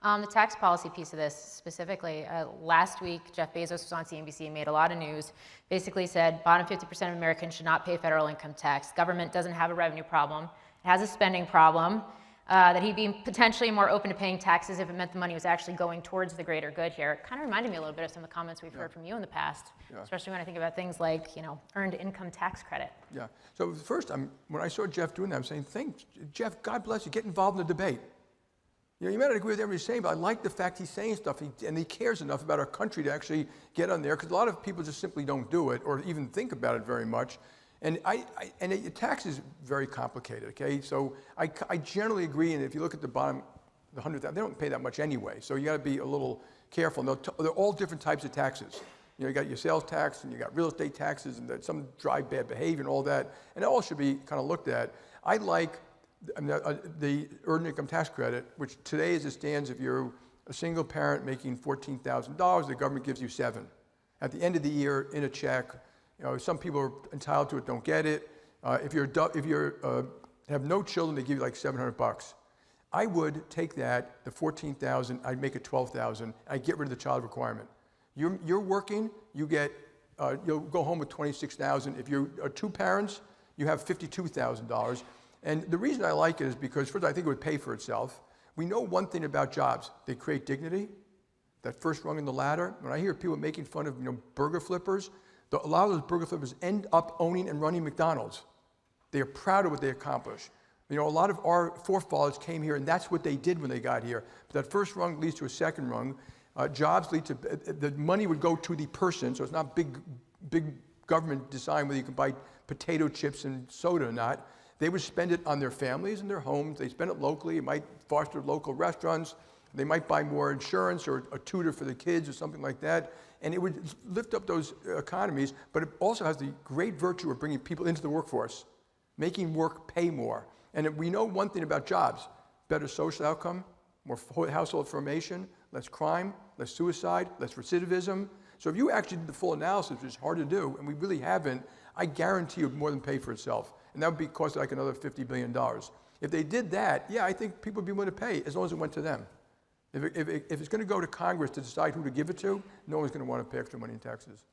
The tax policy piece of this specifically, last week Jeff Bezos was on CNBC and made a lot of news, basically said bottom 50% of Americans should not pay federal income tax. Government doesn't have a revenue problem, it has a spending problem, that he'd be potentially more open to paying taxes if it meant the money was actually going towards the greater good here. It kind of reminded me a little bit of some of the comments we've heard from you in the past, especially when I think about things like, earned income tax credit. Yeah, so first, when I saw Jeff doing that, I'm saying, Jeff, God bless you, get involved in the debate. You may not agree with everything he's saying, but I like the fact he's saying stuff and he cares enough about our country to actually get on there, because a lot of people just simply don't do it or even think about it very much. And tax is very complicated, okay? So I generally agree, and if you look at the bottom, the 100,000, they don't pay that much anyway, so you gotta be a little careful. They're all different types of taxes. You got your sales tax, and you got real estate taxes, and some drive bad behavior and all that, and it all should be kind of looked at. I like the earned income tax credit, which today as it stands, if you're a single parent making $14,000, the government gives you $7,000. At the end of the year, in a check, some people are entitled to it, don't get it. If you have no children, they give you like $700. I would take that, the $14,000, I'd make it $12,000, I'd get rid of the child requirement. You're working, you'll go home with $26,000. If you're two parents, you have $52,000. And the reason I like it is because, first, I think it would pay for itself. We know one thing about jobs: they create dignity. That first rung in the ladder. When I hear people making fun of burger flippers, a lot of those burger flippers end up owning and running McDonald's. They are proud of what they accomplish. A lot of our forefathers came here, and that's what they did when they got here. But that first rung leads to a second rung. Jobs lead to, the money would go to the person, so it's not big government deciding whether you can buy potato chips and soda or not. They would spend it on their families and their homes. They spend it locally. It might foster local restaurants. They might buy more insurance or a tutor for the kids or something like that. And it would lift up those economies, but it also has the great virtue of bringing people into the workforce, making work pay more. And we know one thing about jobs: better social outcome, more household formation, less crime, less suicide, less recidivism. So if you actually did the full analysis, which is hard to do, and we really haven't, I guarantee you it would more than pay for itself. And that would cost like another $50 billion. If they did that, yeah, I think people would be willing to pay as long as it went to them. If it's going to go to Congress to decide who to give it to, no one's going to want to pay extra money in taxes.